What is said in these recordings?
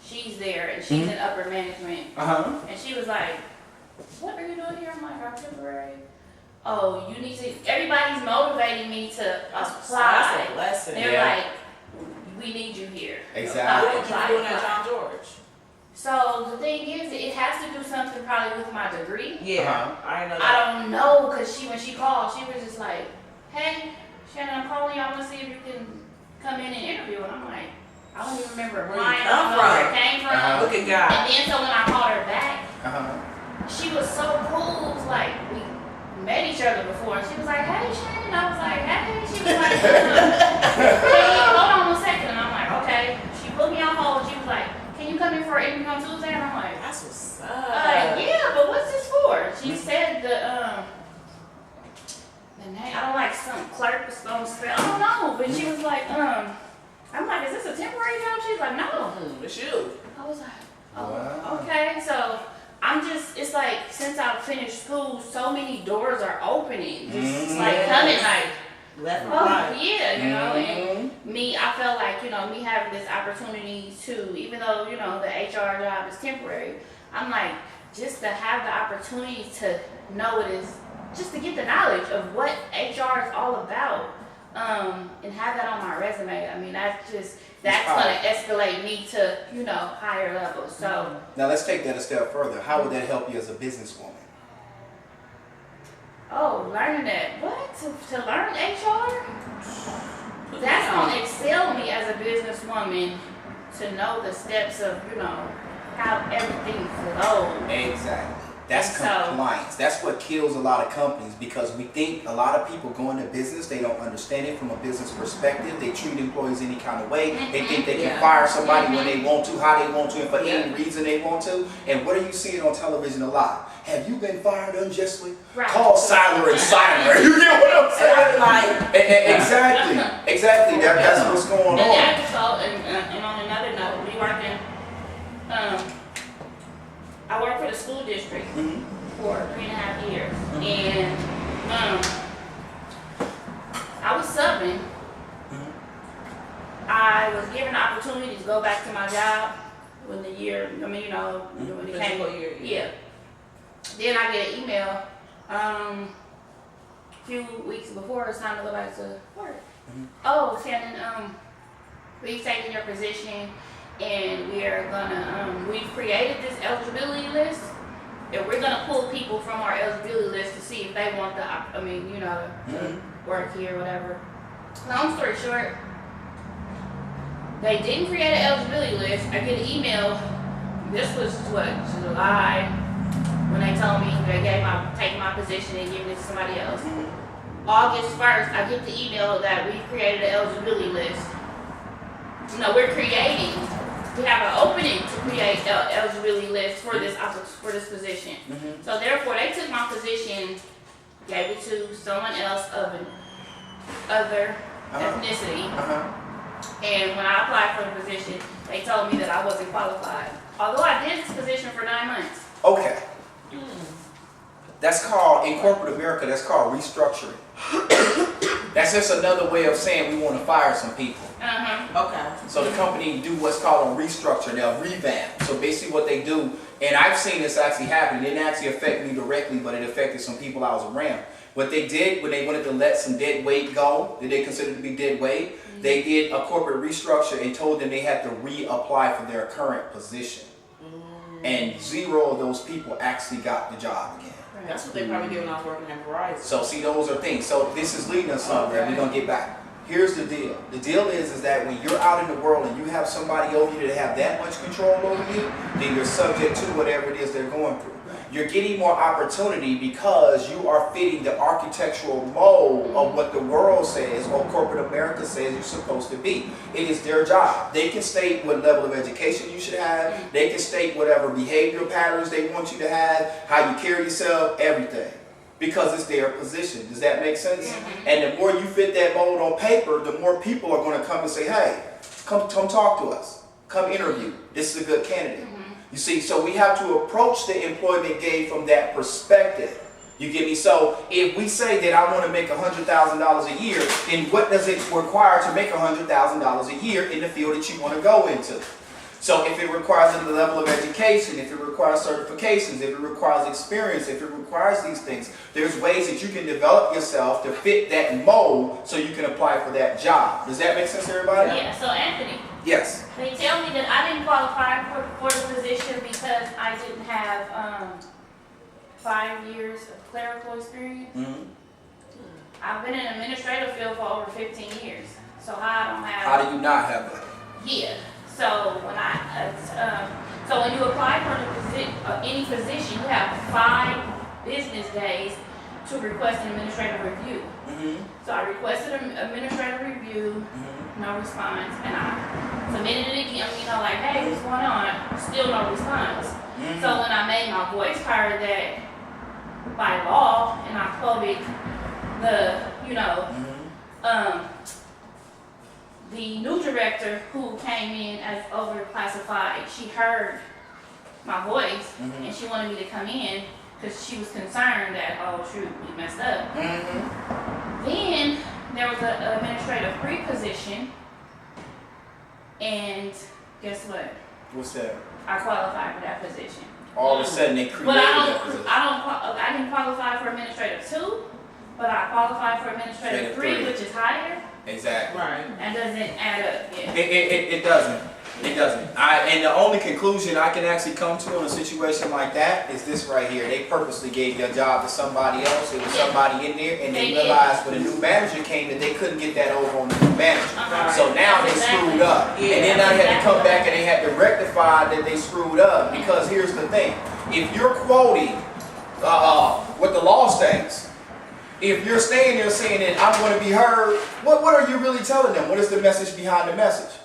she's there, and she's in upper management. And she was like, "What are you doing here?" I'm like, "I'm temporary." Oh, you need to. Everybody's motivating me to apply. That's a lesson. They're like, "We need you here." Exactly. What are you doing at John George? So the thing is, it has to do something probably with my degree. Yeah, I know that. I don't know, cause when she called, she was just like, "Hey, Shannon, I'm calling you. I want to see if you can come in and interview." And I'm like, I don't even remember where it came from. Look at God. And then so when I called her back, she was so cool. It was like we met each other before. She was like, "Hey, Shannon." I was like, "Hey." She was like, "Hey, hold on one second." And I'm like, "Okay." She put me on hold. She was like, "Can you come in for an interview on Tuesday?" And I'm like, "That's what's up." Yeah, but what's this for? She said the name. I don't like some clerk was gonna spell. I don't know, but she was like, I'm like, "Is this a temporary job?" She's like, "No, it's you." I was like, "Oh, okay." So it's like since I've finished school, so many doors are opening. Just like coming like left and right. Yeah, you know, and I felt like, me having this opportunity to, even though, the HR job is temporary, I'm like, just to have the opportunity to know it is, just to get the knowledge of what HR is all about, and have that on my resume. I mean, that's going to escalate me to, higher levels. So now let's take that a step further. How would that help you as a businesswoman? Oh, learning that. What? To learn HR? That's going to excel me as a businesswoman to know the steps of, how everything flows. Exactly. That's compliance. That's what kills a lot of companies, because we think a lot of people go into business, they don't understand it from a business perspective. They treat employees any kind of way. They think they can fire somebody when they want to, how they want to, and for any reason they want to. And what are you seeing on television a lot? Have you been fired unjustly? Right. Call Siler and Siler. You get what I'm saying? Exactly. That's what's going on. And on another note, we working. I worked for the school district for 3.5 years, and I was subbing. I was given the opportunity to go back to my job when the year, when it came. Yeah. Then I get an email a few weeks before it's time to go back to work. Oh, Shannon, we've taken your position, and we're gonna we've created this eligibility list, and we're gonna pull people from our eligibility list to see if they want to work here, whatever. Long story short, they didn't create an eligibility list. I get an email. This was July, when they told me they taking my position and giving it to somebody else. August 1st, I get the email that we've created an eligibility list. We have an opening to create an eligibility list for this position. So therefore, they took my position, gave it to someone else of other ethnicity. And when I applied for the position, they told me that I wasn't qualified. Although I did this position for 9 months. Okay. That's called, in corporate America, that's called restructuring. That's just another way of saying we want to fire some people. Okay. So the company do what's called a restructure. They'll revamp. So basically what they do, and I've seen this actually happen. It didn't actually affect me directly, but it affected some people I was around. What they did when they wanted to let some dead weight go, that they considered to be dead weight, they did a corporate restructure and told them they had to reapply for their current position. And 0 of those people actually got the job again. That's what they probably did when I was working at Verizon. So see, those are things. So this is leading us somewhere. We're going to get back. Here's the deal. The deal is that when you're out in the world and you have somebody over you that have that much control over you, then you're subject to whatever it is they're going through. You're getting more opportunity because you are fitting the architectural mold of what the world says or corporate America says you're supposed to be. It is their job. They can state what level of education you should have. They can state whatever behavioral patterns they want you to have, how you carry yourself, everything. Because it's their position. Does that make sense? And the more you fit that mold on paper, the more people are going to come and say, hey, come talk to us. Come interview. This is a good candidate. You see, so we have to approach the employment game from that perspective. You get me? So if we say that I want to make $100,000 a year, then what does it require to make $100,000 a year in the field that you want to go into? So if it requires a level of education, if it requires certifications, if it requires experience, if it requires these things, there's ways that you can develop yourself to fit that mold so you can apply for that job. Does that make sense to everybody? Yeah, so Anthony. Yes. They tell me that I didn't qualify for the position because I didn't have 5 years of clerical experience. Mm-hmm. I've been in the administrative field for over 15 years. So how I don't have... How do you not have that? Yeah. So when you apply for any position, you have 5 business days to request an administrative review. Mm-hmm. So I requested an administrative review, no response, and I submitted it again, like, hey, what's going on? Still no response. Mm-hmm. So when I made my voice heard that by law, and I quoted the new director who came in as overclassified, she heard my voice, and she wanted me to come in because she was concerned that, oh shoot, we messed up. Then there was an administrative pre-position, and guess what? What's that? I qualified for that position. All of a sudden they created But that position. I didn't qualify for administrative 2, but I qualified for administrative 3, which is higher. Exactly. Right. That doesn't add up. Yeah. It doesn't. It doesn't. And the only conclusion I can actually come to in a situation like that is this right here. They purposely gave their job to somebody else. There was somebody in there, and they realized when a new manager came that they couldn't get that over on the new manager. So now they screwed up. Yeah. And then now they had to come back and they had to rectify that they screwed up. Because here's the thing. If you're quoting what the law states, if you're staying there saying that I'm going to be heard, what are you really telling them? What is the message behind the message?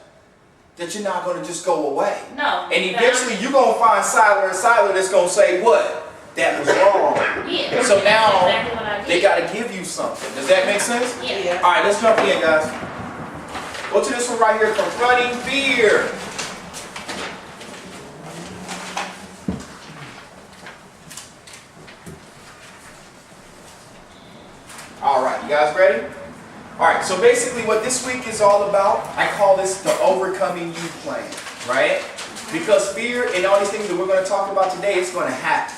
That you're not going to just go away. No. And eventually you're going to find Siler that's going to say, what? That was wrong. Yeah. So now exactly what I did. they got to give you something. Does that make sense? Yeah. All right, let's jump in, guys. Go to this one right here, confronting fear. All right, you guys ready? All right, so basically what this week is all about, I call this the overcoming you plan, right? Because fear and all these things that we're going to talk about today, it's going to happen.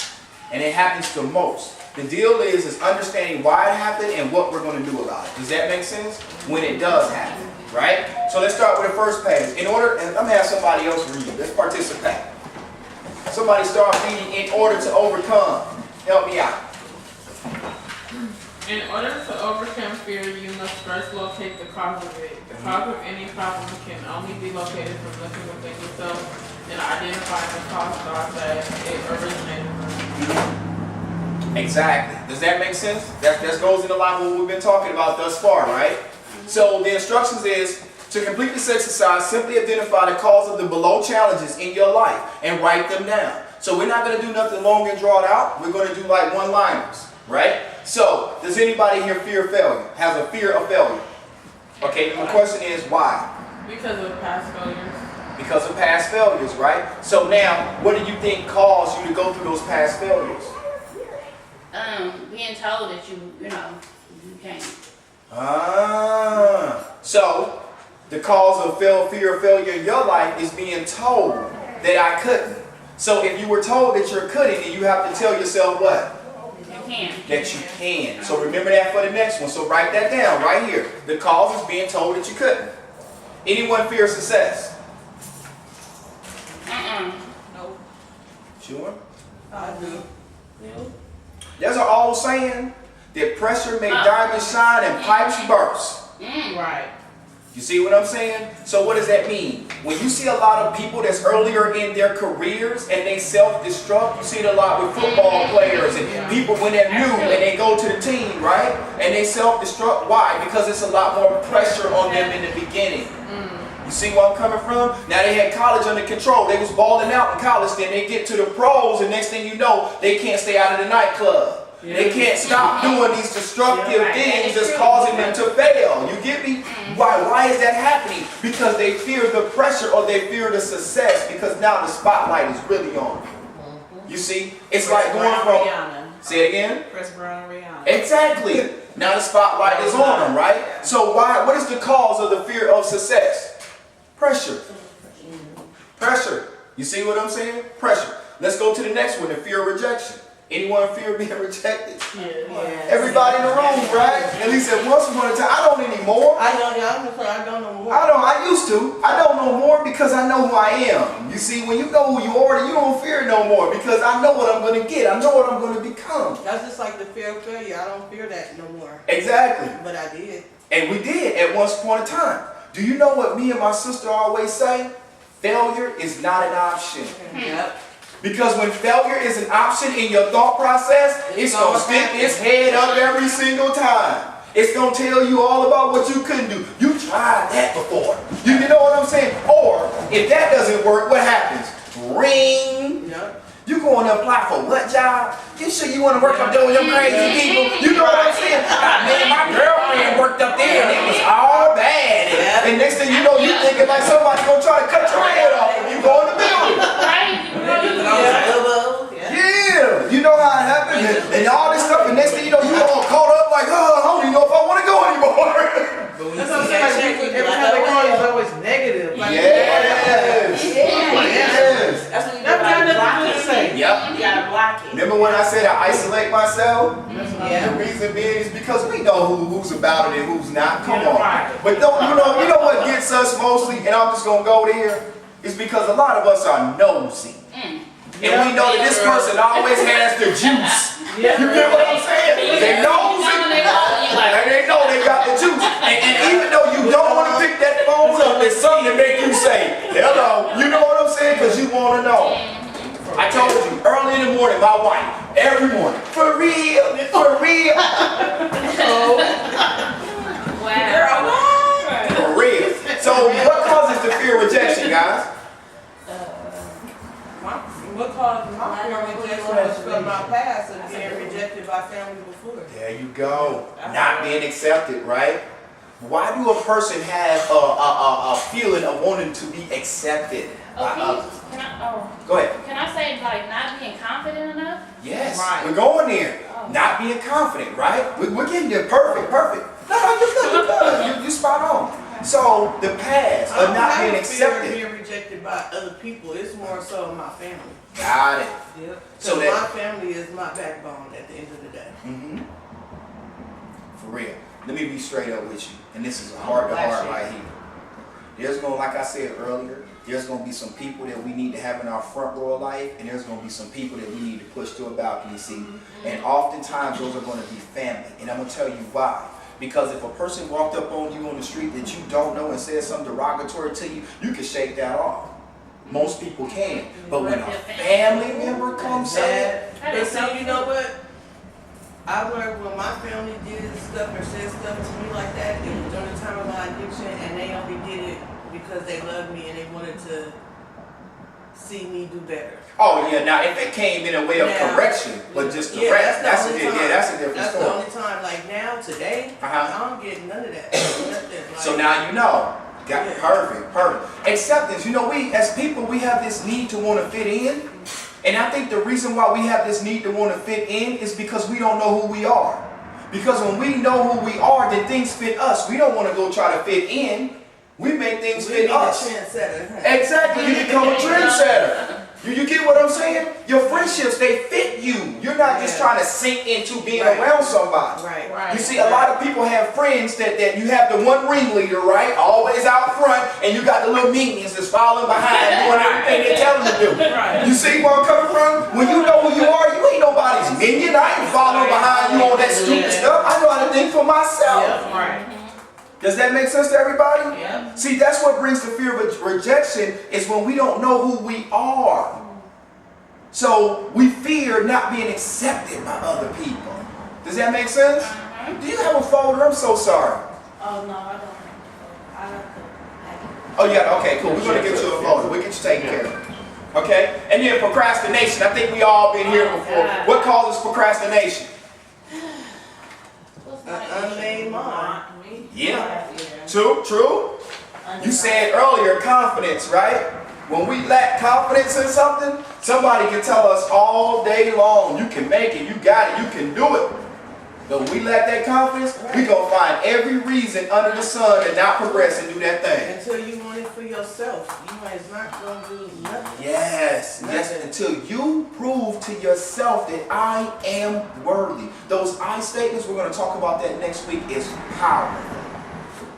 And it happens the most. The deal is understanding why it happened and what we're going to do about it. Does that make sense? When it does happen, right? So let's start with the first page. And I'm going to have somebody else read it. Let's participate. Somebody start reading in order to overcome. Help me out. In order to overcome fear, you must first locate the cause of it. The cause of any problem can only be located from looking within yourself and identifying the cause that it originated from. Exactly. Does that make sense? That goes in a lot of what we've been talking about thus far, right? So the instructions is to complete this exercise, simply identify the cause of the below challenges in your life and write them down. So we're not going to do nothing long and drawn out. We're going to do like one-liners, right? So, does anybody here fear failure? Has a fear of failure? Okay, my question is why? Because of past failures. Because of past failures, right? So now, what do you think caused you to go through those past failures? Being told that you can't. So, the cause of fear of failure in your life is being told that I couldn't. So if you were told that you couldn't, then you have to tell yourself what? That you can. So remember that for the next one. So write that down right here. The cause is being told that you couldn't. Anyone fear success? Nope. Sure? I do. No. There's an old saying that pressure make diamonds shine and pipes burst. Right. You see what I'm saying? So what does that mean? When you see a lot of people that's earlier in their careers and they self-destruct, you see it a lot with football players and people when they're new and they go to the team, right? And they self-destruct. Why? Because it's a lot more pressure on them in the beginning. You see where I'm coming from? Now they had college under control. They was balling out in college. Then they get to the pros and next thing you know, they can't stay out of the nightclub. They can't stop doing these destructive things that's causing them to fail. You get me? Why is that happening? Because they fear the pressure or they fear the success because now the spotlight is really on them. You see? It's like going from... Rihanna. Say it again? Chris Brown, Rihanna. Exactly. Now the spotlight is on them, right? So what is the cause of the fear of success? Pressure. Pressure. You see what I'm saying? Pressure. Let's go to the next one, the fear of rejection. Anyone fear being rejected? Yeah. Everybody in the room, right? At least at once upon a time. I don't anymore. I don't know more. I used to. I don't know more because I know who I am. You see, when you know who you are, you don't fear no more because I know what I'm going to get. I know what I'm going to become. That's just like the fear of failure. I don't fear that no more. Exactly. But I did. And we did at once upon a time. Do you know what me and my sister always say? Failure is not an option. Yep. Because when failure is an option in your thought process, it's going to stick its head up every single time. It's going to tell you all about what you couldn't do. You tried that before. You know what I'm saying? Or, if that doesn't work, what happens? Ring. Yep. You going to apply for what job? You sure you want to work up there with them crazy people? You know what I'm saying? Man, my girlfriend worked up there and it was all bad. And next thing you know, you thinking like somebody's going to try to cut your head off when you go in the building. Yeah, you know how it happened, and all this stuff, and next thing you know, you all caught up like, oh, I don't even know if I want to go anymore. That's what I'm saying. Every time they call you, it's always negative. Like, Yes. That's what you got to say. Yep. You gotta block it. Remember when I said I isolate myself? Yeah. The reason being is because we know who's about it and who's not. Come on. Right. But don't, you know what gets us mostly, and I'm just gonna go there, is because a lot of us are nosy. And we know that this person always has the juice. You get what I'm saying? They nosy. And they know they got the juice. And even though you don't want to pick that phone up, there's something to make you say, hello. You know what I'm saying? Because you want to know. I told you, early in the morning, my wife, every morning, for real, for real. Wow. For real. So what causes the fear of rejection, guys? What caused my fear of rejection was from my past and being rejected by family before. There you go. Not being accepted, right? Why do a person have a feeling of wanting to be accepted by others? Go ahead. Can I say like not being confident enough? Yes, Right. we're going there. Not being confident, right? We're getting there. Perfect. No, you're good. You spot on. So the past of not being accepted. Being rejected by other people. It's more so my family. Got it. Yep. So So that- my family is my backbone at the end of the day. For real. Let me be straight up with you. And this is a heart to heart right here. There's going, like I said earlier, there's going to be some people that we need to have in our front row of life, and there's going to be some people that we need to push to a balcony seat. And oftentimes those are going to be family. And I'm going to tell you why. Because if a person walked up on you on the street that you don't know and said something derogatory to you, you can shake that off. Most people can. But when a family member comes in, But see, you know what? I learned when my family did stuff or said stuff to me like that, it was during the time of my addiction, and they only did it because they loved me and they wanted to see me do better. oh yeah, now if it came in a way of Now- correction, but just Yeah, direct, that's the only time. that's a different That's story. the only time. Like now, today, I don't get none of that. Nothing. Like, So now you know. Got Yeah. perfect. Acceptance. You know, we as people, we have this need to want to fit in. And I think the reason why we have this need to want to fit in is because we don't know who we are. Because when we know who we are, then things fit us. We don't want to go try to fit in. We make things we fit be us. the trendsetter. Huh? Exactly. You become a trendsetter. You get what I'm saying? Your friendships, they fit you. You're not just trying to sink into being around somebody. Right. You see, a lot of people have friends that you have the one ringleader, right? Always out front, and you got the little minions that's following behind doing everything they tell them to do. Right. You see where I'm coming from? When you know who you are, you ain't nobody's minion. I ain't following behind you on that stupid stuff. I know how to think for myself. Yep. Right. Does that make sense to everybody? Yeah. See, that's what brings the fear of rejection, is when we don't know who we are. So we fear not being accepted by other people. Does that make sense? Do you have a folder? I'm so sorry. Oh no, I don't. I have to. Oh yeah, okay, cool. We're gonna get you a folder. We'll get you taken care of. Okay? And then procrastination. I think we all been here before. God. What causes procrastination? Unmade mind. Yeah. True. You said earlier, confidence, right? When we lack confidence in something, somebody can tell us all day long, you can make it, you got it, you can do it. But when we lack that confidence, we gonna find every reason under the sun to not progress and do that thing. Until you want it for yourself, you is not gonna do nothing. Yes, yes, until you prove to yourself that I am worthy. Those I statements, we're gonna talk about that next week, is powerful.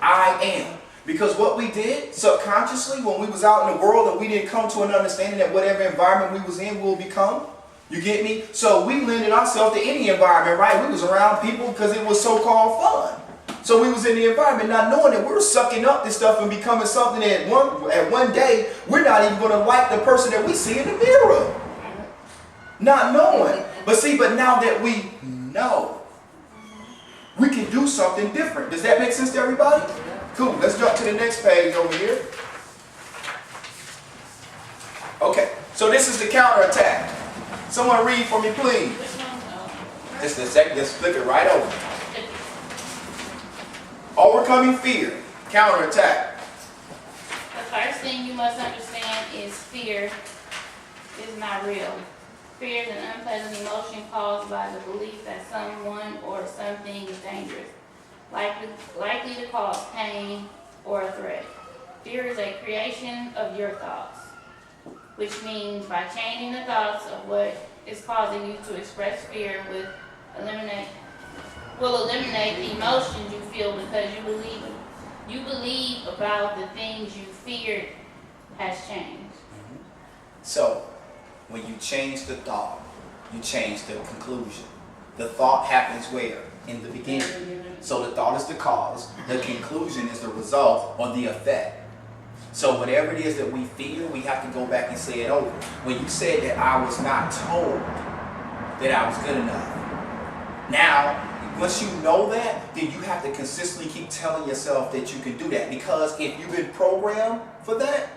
I am. Because what we did subconsciously when we was out in the world and we didn't come to an understanding that whatever environment we was in will become. You get me? So we lended ourselves to any environment, right? We was around people because it was so-called fun. So we was in the environment not knowing that we were sucking up this stuff and becoming something that at one day we're not even going to like the person that we see in the mirror. Not knowing. But now that we know, we can do something different. Does that make sense to everybody? Cool. Let's jump to the next page over here. Okay. So this is the counterattack. Someone read for me, please. Just a second. Let's flip it right over. Overcoming fear. Counterattack. The first thing you must understand is fear is not real. Fear is an unpleasant emotion caused by the belief that someone or something is dangerous, likely to cause pain or a threat. Fear is a creation of your thoughts, which means by changing the thoughts of what is causing you to express fear will eliminate the emotions you feel because you believe about the things you feared has changed. So, when you change the thought, you change the conclusion. The thought happens where? In the beginning. So the thought is the cause, the conclusion is the result or the effect. So whatever it is that we feel, we have to go back and say it over. When you said that I was not told that I was good enough, now, once you know that, then you have to consistently keep telling yourself that you can do that. Because if you've been programmed for that,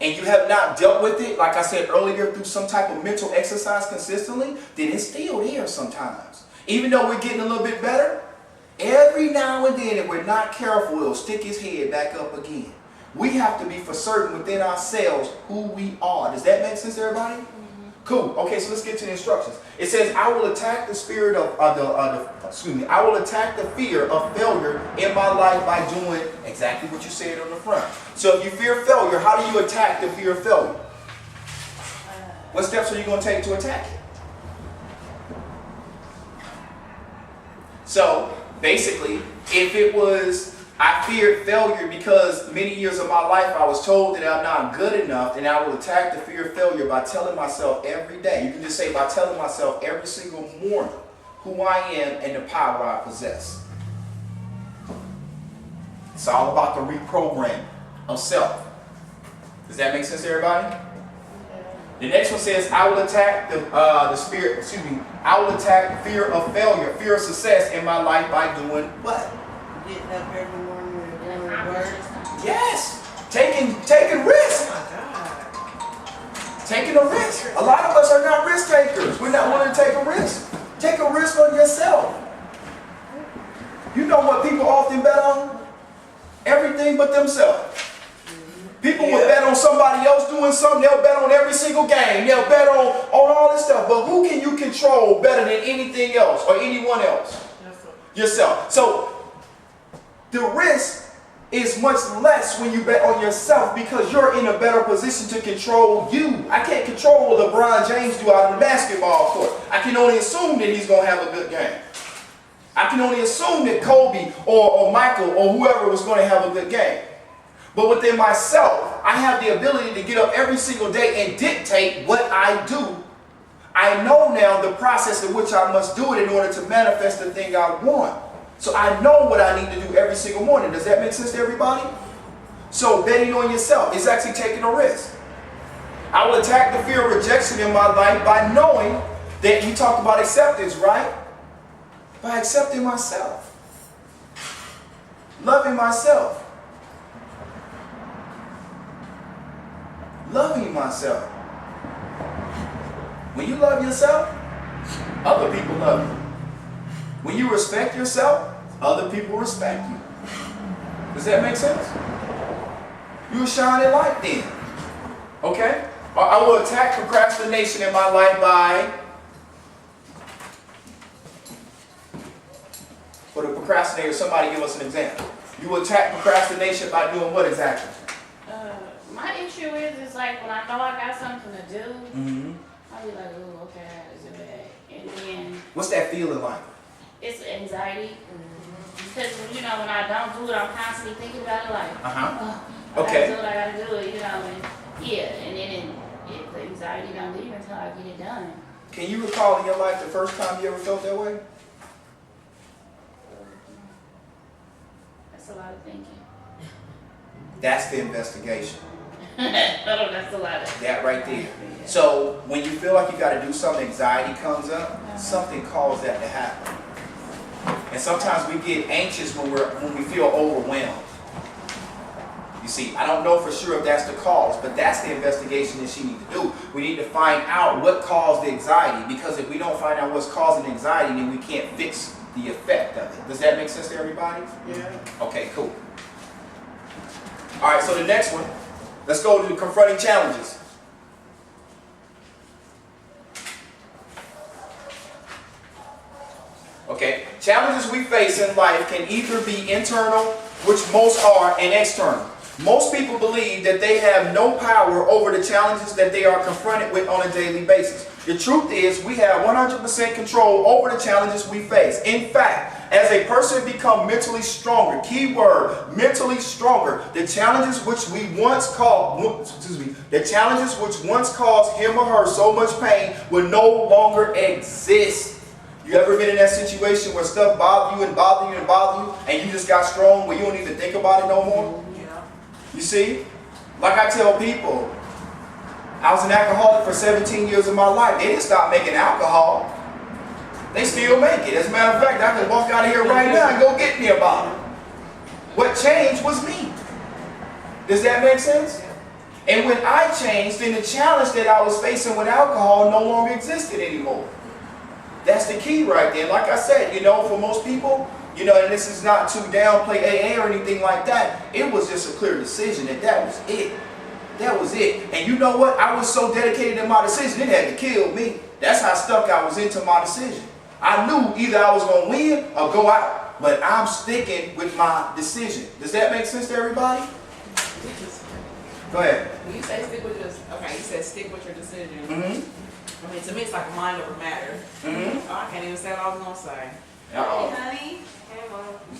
and you have not dealt with it, like I said earlier, through some type of mental exercise consistently, then it's still there sometimes. Even though we're getting a little bit better, every now and then, if we're not careful, it'll stick his head back up again. We have to be for certain within ourselves who we are. Does that make sense to everybody? Cool. Okay, so let's get to the instructions. It says, I will attack the spirit of I will attack the fear of failure in my life by doing exactly what you said on the front. So if you fear failure, how do you attack the fear of failure? What steps are you going to take to attack it? So basically, if it was I feared failure because many years of my life I was told that I'm not good enough, and I will attack the fear of failure by telling myself every day. You can just say by telling myself every single morning who I am and the power I possess. It's all about the reprogramming of self. Does that make sense to everybody? The next one says, I will attack I will attack fear of failure, fear of success in my life by doing what? Getting up every morning and going to work. Yes, taking risks. Oh my God. Taking a risk. A lot of us are not risk takers. We're not willing to take a risk. Take a risk on yourself. You know what people often bet on? Everything but themselves. People will bet on somebody else doing something. They'll bet on every single game. They'll bet on all this stuff. But who can you control better than anything else or anyone else? Yourself. So the risk is much less when you bet on yourself because you're in a better position to control you. I can't control what LeBron James do out on the basketball court. I can only assume that he's going to have a good game. I can only assume that Kobe or Michael or whoever was going to have a good game. But within myself, I have the ability to get up every single day and dictate what I do. I know now the process in which I must do it in order to manifest the thing I want. So I know what I need to do every single morning. Does that make sense to everybody? So betting on yourself is actually taking a risk. I will attack the fear of rejection in my life by knowing that you talked about acceptance, right? By accepting myself. Loving myself. Loving myself. When you love yourself, other people love you. When you respect yourself, other people respect you. Does that make sense? You will shine a light then. Okay? I will attack procrastination in my life by For the procrastinator, somebody give us an example. You attack procrastination by doing what exactly? My issue is like when I know I got something to do, I'll be like, oh, okay, I gotta do that. And then What's that feeling like? it's anxiety. Because, you know, when I don't do it, I'm constantly thinking about it like, oh, Okay. I gotta do it, you know, and yeah, and then the anxiety don't leave until I get it done. Can you recall in your life the first time you ever felt that way? That's a lot of thinking. That's the investigation. That's a lot of That right there. So when you feel like you got to do something, anxiety comes up, something caused that to happen. And sometimes we get anxious when we feel overwhelmed. You see, I don't know for sure if that's the cause, but that's the investigation that she needs to do. We need to find out what caused the anxiety, because if we don't find out what's causing anxiety, then we can't fix the effect of it. Does that make sense to everybody? Yeah. Okay, cool. All right, so the next one, let's go to confronting challenges. Okay, challenges we face in life can either be internal, which most are, and external. Most people believe that they have no power over the challenges that they are confronted with on a daily basis. The truth is, we have 100% control over the challenges we face. In fact, as a person becomes mentally stronger, keyword, mentally stronger, the challenges which once caused him or her so much pain will no longer exist. You ever been in that situation where stuff bother you and bother you and bother you, and you just got strong where you don't even think about it no more? Yeah. You see, like I tell people, I was an alcoholic for 17 years of my life. They didn't stop making alcohol. They still make it. As a matter of fact, I can walk out of here right now and go get me a bottle. What changed was me. Does that make sense? And when I changed, then the challenge that I was facing with alcohol no longer existed anymore. That's the key right there. Like I said, you know, for most people, you know, and this is not to downplay AA or anything like that. It was just a clear decision that was it. That was it. And you know what? I was so dedicated in my decision, it had to kill me. That's how stuck I was into my decision. I knew either I was going to win or go out. But I'm sticking with my decision. Does that make sense to everybody? Go ahead. When you say stick with you said stick with your decision. I mean, to me, it's like a mind over matter. Oh, I can't even say what I was going to say. Uh-oh. Hey, honey.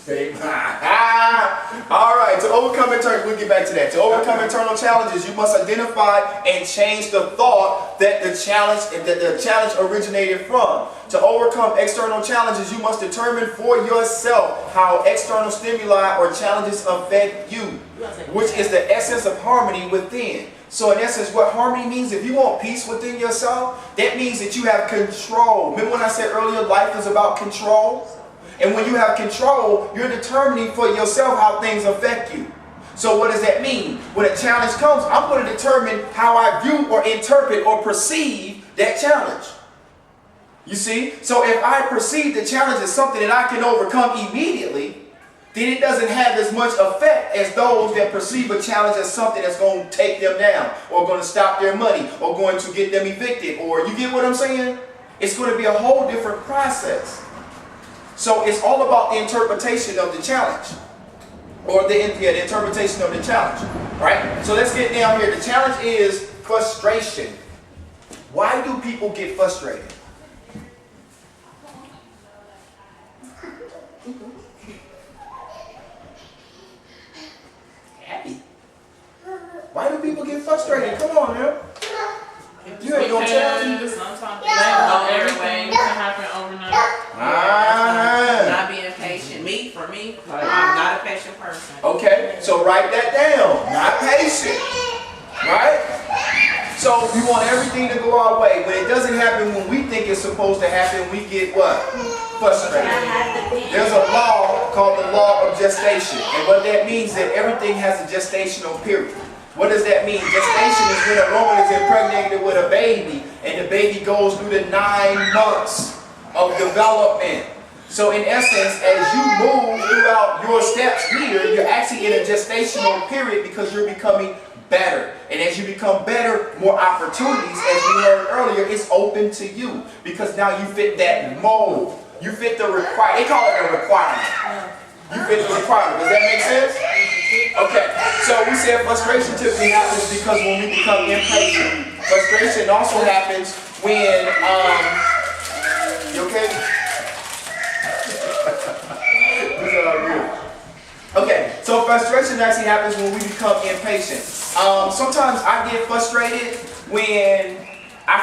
Hey, Mom. All right, to overcome internal, we'll get back to that. To overcome internal challenges, you must identify and change the thought that the challenge originated from. To overcome external challenges, you must determine for yourself how external stimuli or challenges affect you, which is the essence of harmony within. So in essence, what harmony means, if you want peace within yourself, that means that you have control. Remember when I said earlier, life is about control? And when you have control, you're determining for yourself how things affect you. So what does that mean? When a challenge comes, I'm going to determine how I view or interpret or perceive that challenge. You see? So if I perceive the challenge as something that I can overcome immediately, then it doesn't have as much effect as those that perceive a challenge as something that's going to take them down, or going to stop their money, or going to get them evicted, or you get what I'm saying? It's going to be a whole different process. So it's all about the interpretation of the challenge, or the interpretation of the challenge, right? So let's get down here. The challenge is frustration. Why do people get frustrated? Happy. Why do people get frustrated? Come on, man. You ain't gonna tell me. Sometimes Everything can happen overnight. not being patient. For me, I'm not a patient person. Okay, so write that down. Not patient. Right? So we want everything to go our way. When it doesn't happen when we think it's supposed to happen, we get what? Frustrated. There's a law called the law of gestation. And what that means is that everything has a gestational period. What does that mean? Gestation is when a woman is impregnated with a baby and the baby goes through the 9 months of development. So in essence, as you move throughout your steps here, you're actually in a gestational period because you're becoming better. And as you become better, more opportunities, as we heard earlier, is open to you because now you fit that mold You fit the requirement. They call it a requirement. You fit the requirement. Does that make sense? Okay. So we said frustration typically happens because when we become impatient. Frustration also happens when you okay? This is all good. Okay, so frustration actually happens when we become impatient. Sometimes I get frustrated when